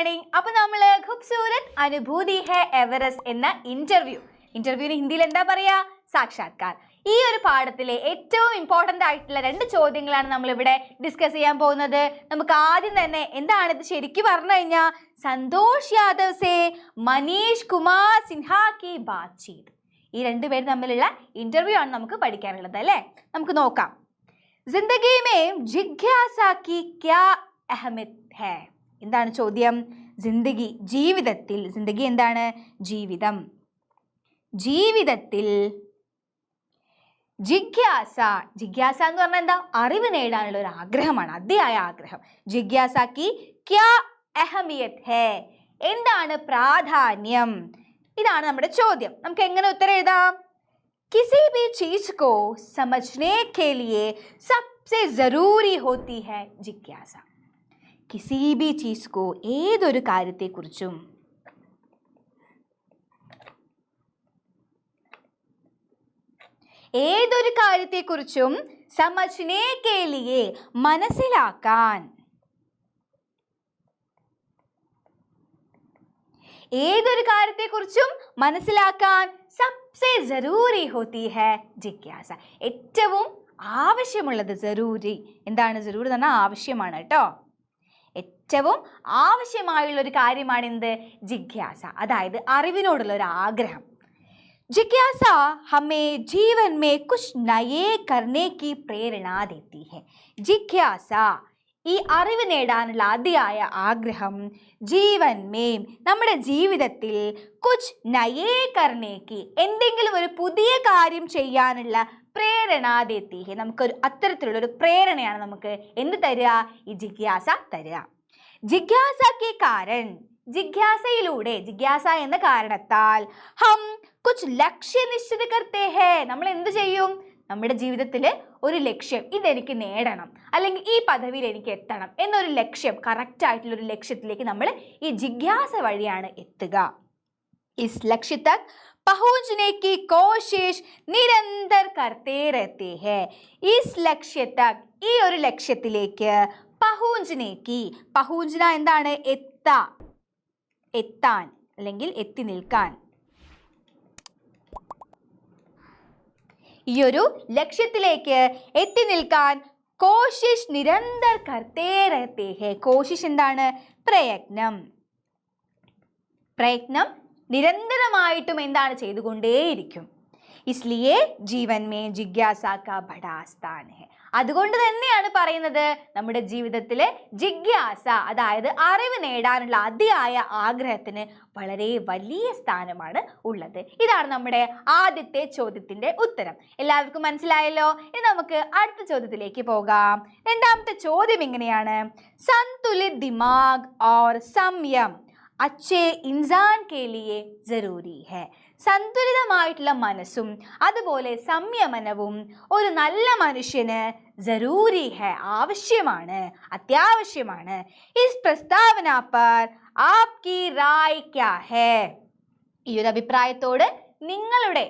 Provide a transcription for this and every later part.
Morning. അപ്പോൾ നമ്മൾ ഖൂബ്സൂരത് അനുഭൂതി ഹെ എവറസ്റ്റ് എന്ന ഇന്റർവ്യൂവിന് ഹിന്ദിയിൽ എന്താ പറയാ? സാക്ഷാത്കാർ. ഈ ഒരു പാഠത്തിലെ ഏറ്റവും ഇമ്പോർട്ടൻ്റ് ആയിട്ടുള്ള 2 ചോദ്യങ്ങളാണ് നമ്മളിവിടെ ഡിസ്കസ് ചെയ്യാൻ പോകുന്നത്. നമുക്ക് ആദ്യം തന്നെ എന്താണ് ഇത് ശരിക്കും പറഞ്ഞു കഴിഞ്ഞാൽ സന്തോഷ് യാദവ് സേ മനീഷ് കുമാർ സിൻഹ കി ബാത്ചീത്. ഈ 2 പേര് തമ്മിലുള്ള ഇന്റർവ്യൂ ആണ് നമുക്ക് പഠിക്കാനുള്ളത് അല്ലേ? നമുക്ക് നോക്കാം. ജിന്ദഗി മേ ജിജ്ഞാസ കി ക്യാ അഹമിയത്ത് ഹൈ? എന്താണ് ചോദ്യം? ജീവിതത്തിൽ ജിന്ദഗി എന്താണ്? ജീവിതത്തിൽ ജിജ്ഞാസ എന്ന് പറഞ്ഞാൽ എന്താ? അറിവ് നേടാനുള്ള ഒരു ആഗ്രഹമാണ്, അതിയായ ആഗ്രഹം. ജിജ്ഞാസ കി ക്യാ അഹമിയത്ത് ഹൈ? എന്താണ് പ്രാധാന്യം? ഇതാണ് നമ്മുടെ ചോദ്യം. നമുക്ക് എങ്ങനെ ഉത്തരം എഴുതാം? किसी भी चीज को समझने के लिए सबसे जरूरी होती है जिज्ञासा. किसी भी चीज को ഏതൊരു കാര്യത്തെക്കുറിച്ചും समझने के लिए മനസ്സിലാക്കാൻ सबसे जरूरी होती है जिज्ञासा. ഏറ്റവും ആവശ്യമുള്ളത് ജറൂരി. എന്താണ് ജറൂരി എന്ന് പറഞ്ഞാൽ ആവശ്യമാണ് കേട്ടോ. ഏറ്റവും ആവശ്യമായുള്ള ഒരു കാര്യമാണ് എന്ത്? ജിജ്ഞാസ, അതായത് അറിവിനോടുള്ള ഒരു ആഗ്രഹം. ജിജ്ഞാസ ഹമേ ജീവൻ മേ കുച്ച് നയേ കർനെ കി പ്രേരണ ദേത്തി ഹൈ. ജിജ്ഞാസ, ഈ അറിവ് നേടാനുള്ള അതിയായ ആഗ്രഹം ജീവൻ മേം, നമ്മുടെ ജീവിതത്തിൽ കുച്ച് നയേ കർണേക്ക്, എന്തെങ്കിലും ഒരു പുതിയ കാര്യം ചെയ്യാനുള്ള പ്രേരണ ദേത്തി ഹൈ. നമുക്കൊരു അത്തരത്തിലുള്ള ഒരു പ്രേരണയാണ് നമുക്ക് എന്ത് തരിക? ഈ ജിജ്ഞാസ തരിക. ജിജ്ഞാസ കെ കാരൺ, ജിജ്ഞാസയിലൂടെ, ജിജ്ഞാസ എന്ന കാരണത്താൽ ഹം കുച്ച് ലക്ഷ്യ നിശ്ചിത കർത്തേ ഹൈ. നമ്മൾ എന്ത് ചെയ്യും? നമ്മുടെ ജീവിതത്തിൽ ഒരു ലക്ഷ്യം, ഇതെനിക്ക് നേടണം, അല്ലെങ്കിൽ ഈ പദവിയിൽ എനിക്ക് എത്തണം എന്നൊരു ലക്ഷ്യം, കറക്റ്റ് ആയിട്ടുള്ള ഒരു ലക്ഷ്യത്തിലേക്ക് നമ്മൾ ഈ ജിജ്ഞാസ വഴിയാണ് എത്തുക. Is Lakshya Tak പഹുഞ്ചനെ Ki കോശിഷ് Nirantar കർത്തേ രഹത്തെ high. Is ലക്ഷ്യ തക്, ഈ ഒരു ലക്ഷ്യത്തിലേക്ക്, പഹുഞ്ചനെ കി, പഹുഞ്ചന എന്താണ്? എത്താൻ അല്ലെങ്കിൽ എത്തി നിൽക്കാൻ. ഈ ഒരു ലക്ഷ്യത്തിലേക്ക് എത്തി നിൽക്കാൻ കോശിഷ് നിരന്തർ കർത്തേ രഹത്തെ ഹൈ. കോശിഷ് എന്താണ്? പ്രയത്നം നിരന്തരമായിട്ടും എന്താണ്? ചെയ്തുകൊണ്ടേയിരിക്കും. ഇസ്ലിയേ ജീവൻ മേ ജിജ്ഞാസ കാ ബഡാ സ്ഥാൻ ഹൈ. അതുകൊണ്ട് തന്നെയാണ് പറയുന്നത് നമ്മുടെ ജീവിതത്തിലെ ജിജ്ഞാസ, അതായത് അറിവ് നേടാനുള്ള അതിയായ ആഗ്രഹത്തിന് വളരെ വലിയ സ്ഥാനമാണ് ഉള്ളത്. ഇതാണ് നമ്മുടെ ആദ്യത്തെ ചോദ്യത്തിന്റെ ഉത്തരം. എല്ലാവർക്കും മനസ്സിലായല്ലോ? ഇനി നമുക്ക് അടുത്ത ചോദ്യത്തിലേക്ക് പോകാം. രണ്ടാമത്തെ ചോദ്യം ഇങ്ങനെയാണ്: സന്തുലിത് ദിമാഗ് और സംയം അച്ഛേ ഇൻസാൻ കെ ലിയേ ജറൂരി ഹൈ. സന്തുലിതമായിട്ടുള്ള മനസ്സും അതുപോലെ സംയമനവും ഒരു നല്ല മനുഷ്യന് ജറൂരി ഹൈ, ആവശ്യമാണ്, അത്യാവശ്യമാണ്. ഇസ് പ്രസ്താവന പർ ആപ്കി റായ് ക്യാ ഹൈ? ഈ ഒരു അഭിപ്രായത്തോട് നിങ്ങളുടെ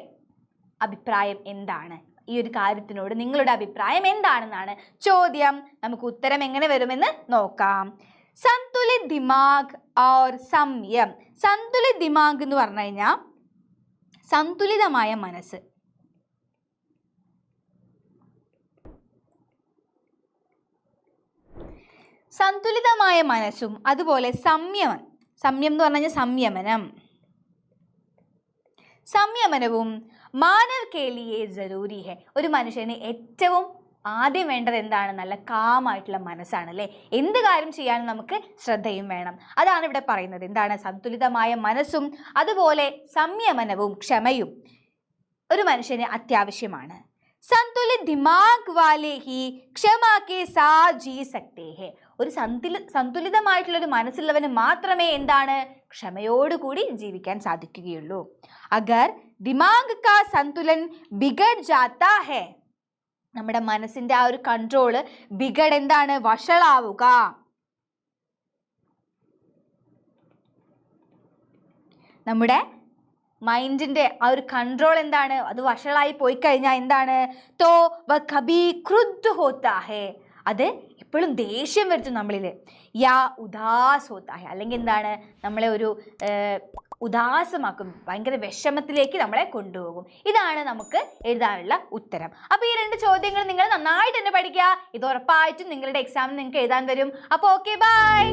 അഭിപ്രായം എന്താണ്? ഈ ഒരു കാര്യത്തിനോട് നിങ്ങളുടെ അഭിപ്രായം എന്താണെന്നാണ് ചോദ്യം. നമുക്ക് ഉത്തരം എങ്ങനെ വരുമെന്ന് നോക്കാം. സന്തുലിത് ദിമാഗ് और സംയം. സന്തുലിത് ദിമാഗ് എന്ന് പറഞ്ഞു കഴിഞ്ഞാൽ സന്തുലിതമായ മനസ്സ്. സന്തുലിതമായ മനസ്സും അതുപോലെ സംയം എന്ന് പറഞ്ഞു കഴിഞ്ഞാൽ സംയമനവും മാനവ് കെ ലിയേ ജറൂരി ഹൈ. ഒരു മനുഷ്യന് ഏറ്റവും ആദ്യം വേണ്ടത് എന്താണ്? നല്ല കാമായിട്ടുള്ള മനസ്സാണ് അല്ലേ? എന്ത് കാര്യം ചെയ്യാനും നമുക്ക് ശ്രദ്ധയും വേണം. അതാണ് ഇവിടെ പറയുന്നത്. എന്താണ്? സന്തുലിതമായ മനസ്സും അതുപോലെ സംയമനവും ക്ഷമയും ഒരു മനുഷ്യന് അത്യാവശ്യമാണ്. സന്തുലിത് ദിമാഗ് വാലേ ഹി ക്ഷമാ കെ സാത്ത് ജീ സക്തേ ഹൈ. ഒരു സന്തുലിതമായിട്ടുള്ള ഒരു മനസ്സുള്ളവന് മാത്രമേ എന്താണ്? ക്ഷമയോടുകൂടി ജീവിക്കാൻ സാധിക്കുകയുള്ളൂ. അഗർ ദിമാഗ് കാ സന്തുലൻ ബിഗഡ് ജാത്താ ഹൈ, നമ്മുടെ മനസ്സിന്റെ ആ ഒരു കൺട്രോള് എന്താണ്? വഷളാവുക. നമ്മുടെ മൈൻഡിന്റെ ആ ഒരു കൺട്രോൾ എന്താണ്? അത് വഷളായി പോയി കഴിഞ്ഞാൽ എന്താണ്? തോ വ കബി ക്രുദ്ധ ഹോത്താ ഹേ, അത് എപ്പോഴും ദേഷ്യം വരുത്തും നമ്മളിൽ. യാ ഉദാസ് ഹോത്താ ഹെ, അല്ലെങ്കിൽ എന്താണ്, നമ്മളെ ഒരു ഉദാസമാക്കും, ഭയങ്കര വിഷമത്തിലേക്ക് നമ്മളെ കൊണ്ടുപോകും. ഇതാണ് നമുക്ക് എഴുതാനുള്ള ഉത്തരം. അപ്പോൾ ഈ 2 ചോദ്യങ്ങൾ നിങ്ങൾ നന്നായിട്ട് തന്നെ പഠിക്കുക. ഇത് ഉറപ്പായിട്ടും നിങ്ങളുടെ എക്സാമിന് നിങ്ങൾക്ക് എഴുതാൻ വരും. അപ്പോൾ ഓക്കെ, ബൈ.